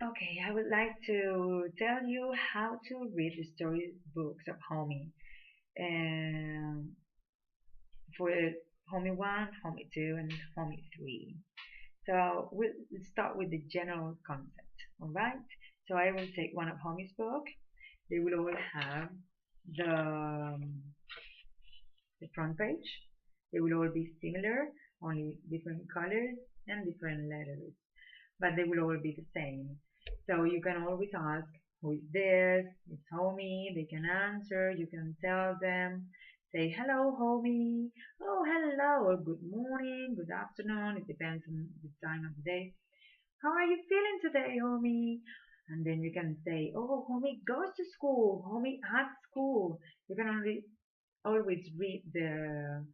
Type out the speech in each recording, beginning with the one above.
Okay, I would like to tell you how to read the story books of Homy. Um, for Homy 1, Homy 2, and Homy 3. So we'll start with the general concept, all right? So I will take one of Homy's book. They will all have the front page. They will all be similar, only different colors and different letters, but they will all be the same. So you can always ask, who is this? It's Homie. They can answer. You can tell them, say, hello, Homie. Oh, hello, or good morning, good afternoon. It depends on the time of the day. How are you feeling today, Homie? And then you can say, oh, Homie goes to school. Homie at school. You can only always read the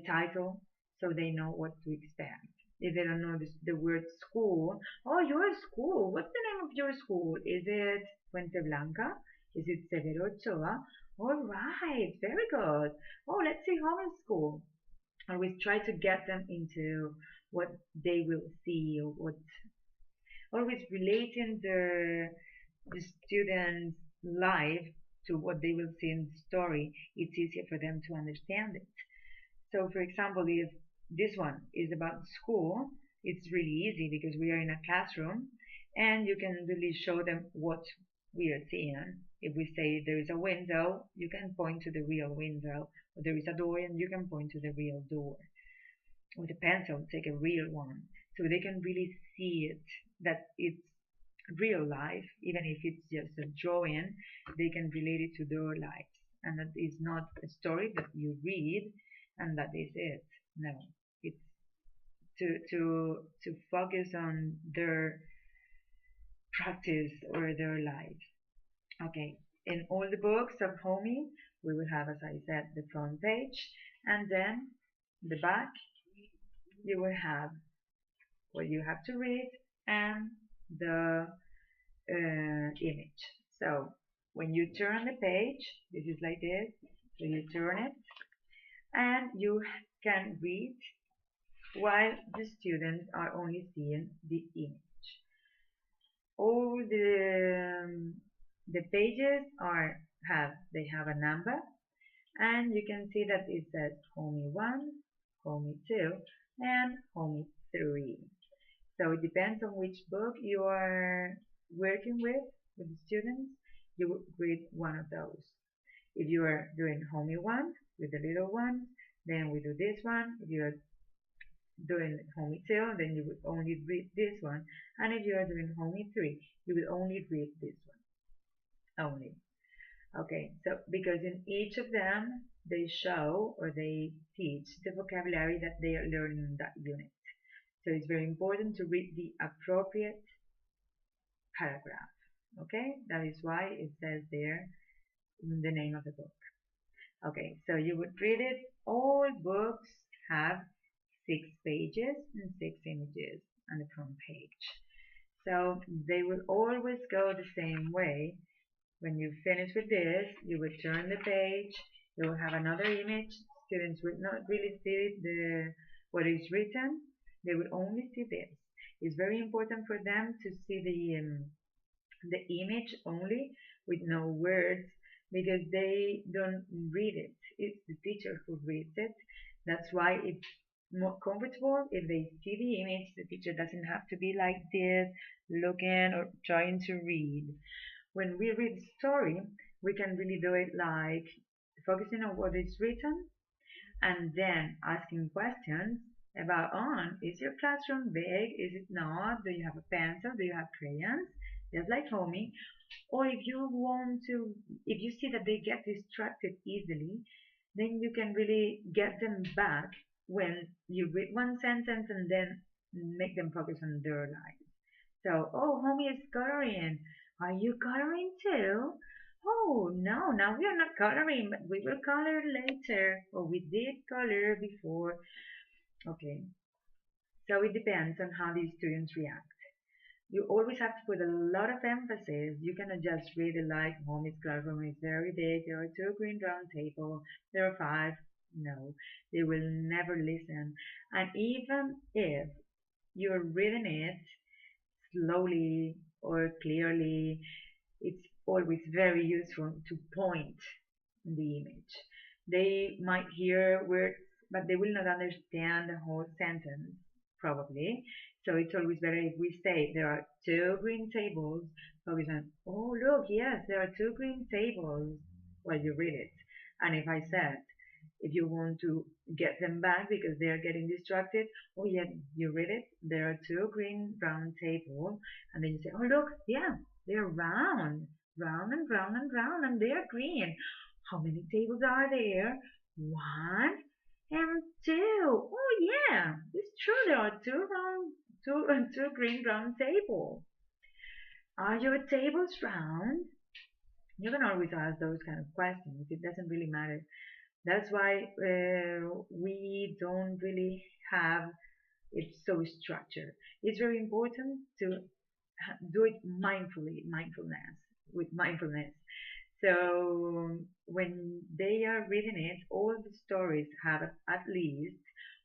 title so they know what to expect. If they don't know the word school, oh, your school, what's the name of your school? Is it Puente Blanca? Is it Severo Ochoa? All right, very good. Oh, let's see home school. Always try to get them into what they will see or what, always relating the student's life to what they will see in the story. It's easier for them to understand it. So, for example, if this one is about school, it's really easy because we are in a classroom and you can really show them what we are seeing. If we say there is a window, you can point to the real window. Or there is a door and you can point to the real door. With a pencil, take a real one. So they can really see it, that it's real life, even if it's just a drawing, they can relate it to their lives. And that is not a story that you read and that is it. No, it's to focus on their practice or their life. Okay, in all the books of Homy, we will have, as I said, the front page, and then the back. You will have what you have to read and the image. So when you turn the page, this is like this. So you turn it and you can read while the students are only seeing the image. All the pages are have a number, and you can see that it says Homey 1, Homey 2, and Homey 3. So it depends on which book you are working with the students, you would read one of those. If you are doing Homey 1 with the little ones, then we do this one. If you are doing Homey 2, then you would only read this one. And if you are doing Homey 3, you will only read this one. Only. Okay, so because in each of them, they show or they teach the vocabulary that they are learning in that unit. So it's very important to read the appropriate paragraph. Okay, that is why it says there the name of the book. Okay, so you would read it. All books have 6 pages and 6 images on the front page. So they will always go the same way. When you finish with this, you will turn the page. You will have another image. Students will not really see what is written. They will only see this. It's very important for them to see the image only with no words because they don't read it. It's the teacher who reads it. That's why it's more comfortable if they see the image. The teacher doesn't have to be like this, looking or trying to read. When we read the story, we can really do it like focusing on what is written and then asking questions about on is your classroom big, is it not, do you have a pencil, do you have crayons, just like Homey. Or if you want to, if you see that they get distracted easily, then you can really get them back when you read one sentence and then make them focus on their life. So, oh, Homey is coloring. Are you coloring too? Oh, no, now we are not coloring, but we will color later. Or we did color before. Okay, so it depends on how these students react. You always have to put a lot of emphasis. You cannot just read it like Homey's classroom is very big, there are 2 green round tables, there are 5. No, they will never listen. And even if you're reading it slowly or clearly. It's always very useful to point the image. They might hear words, but they will not understand the whole sentence, probably. So it's always better if we say there are two green tables, focus on, oh, look, yes, there are two green tables while you read it. And if I said, if you want to get them back because they are getting distracted, oh, yeah, you read it, there are two green round tables, and then you say, oh, look, yeah, they're round, round and round and round, and they're green. How many tables are there? One and two. Oh yeah, it's true. There are two green round tables. Are your tables round? You can always ask those kind of questions. It doesn't really matter. That's why we don't really have it so structured. It's very important to do it with mindfulness. So when they are reading it, all the stories have at least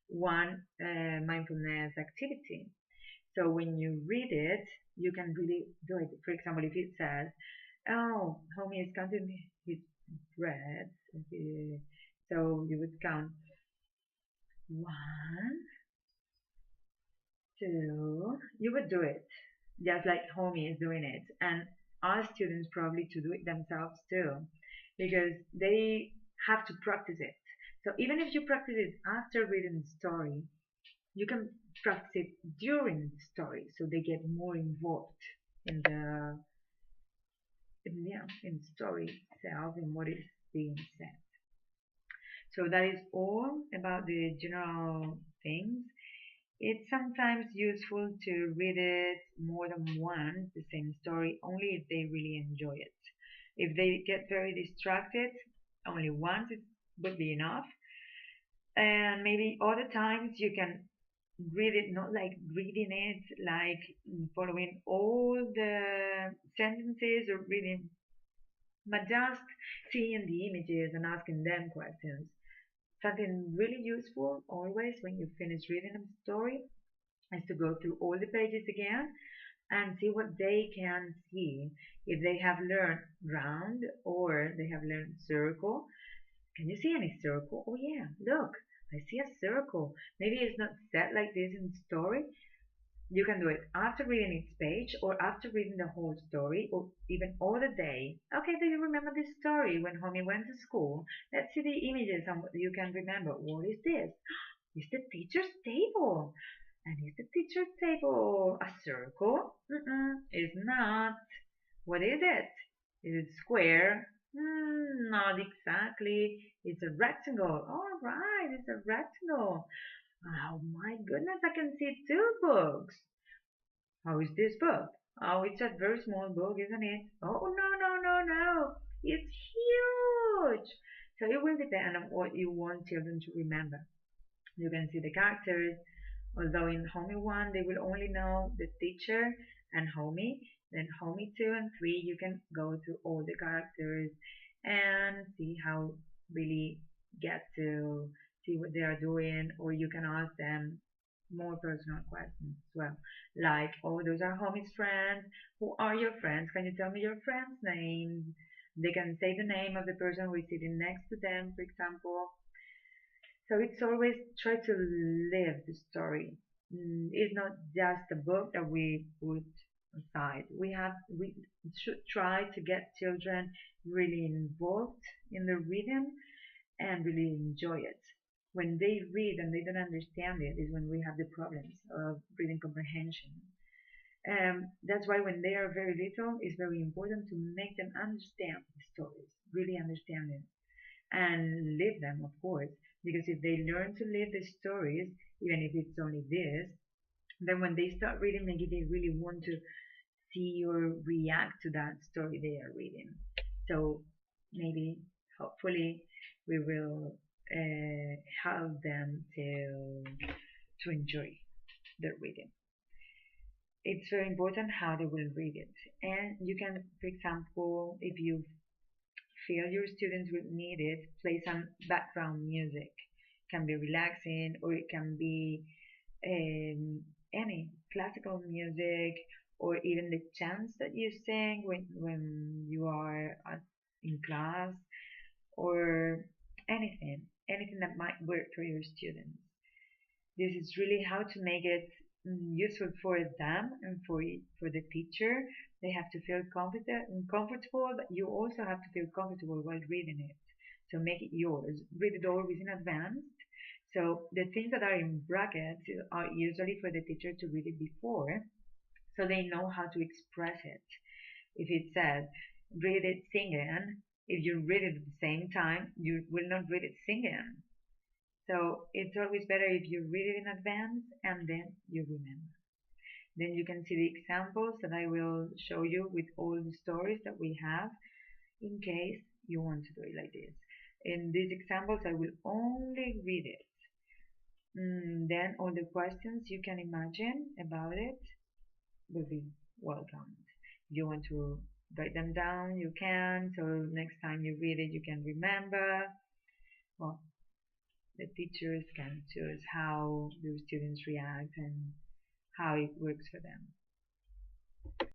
one mindfulness activity. So when you read it, you can really do it. For example, if it says, "Oh, Homie is counting his breaths," so you would count one, two. You would do it just like Homie is doing it, and ask students probably to do it themselves too, because they have to practice it. So even if you practice it after reading the story, you can practice it during the story, so they get more involved in in the story itself and what is being said. So that is all about the general things. It's sometimes useful to read it more than once, the same story, only if they really enjoy it. If they get very distracted, only once it would be enough. And maybe other times you can read it, not like reading it, like following all the sentences or reading, but just seeing the images and asking them questions. Something really useful always when you finish reading a story is to go through all the pages again and see what they can see. If they have learned round or they have learned circle. Can you see any circle? Oh yeah, look, I see a circle. Maybe it's not set like this in the story. You can do it after reading each page or after reading the whole story or even other day. Okay, do you remember this story when Homie went to school? Let's see the images and what you can remember. What is this? It's the teacher's table. And is the teacher's table a circle? It's not. What is it? Is it square? Not exactly. It's a rectangle. All right, it's a rectangle. Oh my goodness, I can see two books. How is this book? Oh, it's a very small book, isn't it? Oh, no, no, no, no. It's huge. So it will depend on what you want children to remember. You can see the characters, although in Homey 1 they will only know the teacher and Homey. Then Homey 2 and 3 you can go through all the characters and see how really get to see what they are doing, or you can ask them more personal questions as well. Like, oh, those are Homey's friends. Who are your friends? Can you tell me your friends' names? They can say the name of the person who is sitting next to them, for example. So it's always try to live the story. It's not just a book that we put aside. We should try to get children really involved in the reading and really enjoy it. When they read and they don't understand it is when we have the problems of reading comprehension. That's why when they are very little, it's very important to make them understand the stories, really understand them and live them, of course, because if they learn to live the stories, even if it's only this, then when they start reading, maybe they really want to see or react to that story they are reading. So maybe, hopefully, we will help them to enjoy the reading. It's very important how they will read it, and you can, for example, if you feel your students will need it, play some background music. It can be relaxing or it can be any classical music or even the chants that you sing when you are in class, or anything that might work for your students. This is really how to make it useful for them and for the teacher. They have to feel confident and comfortable, but you also have to feel comfortable while reading it. So make it yours. Read it always in advance. So the things that are in brackets are usually for the teacher to read it before, so they know how to express it. If it says read it singing, if you read it at the same time, you will not read it singing. So it's always better if you read it in advance and then you remember. Then you can see the examples that I will show you with all the stories that we have in case you want to do it like this. In these examples, I will only read it. Then all the questions you can imagine about it will be welcomed. If you want to write them down, you can. So next time you read it, you can remember. Well, the teachers can choose how the students react and how it works for them.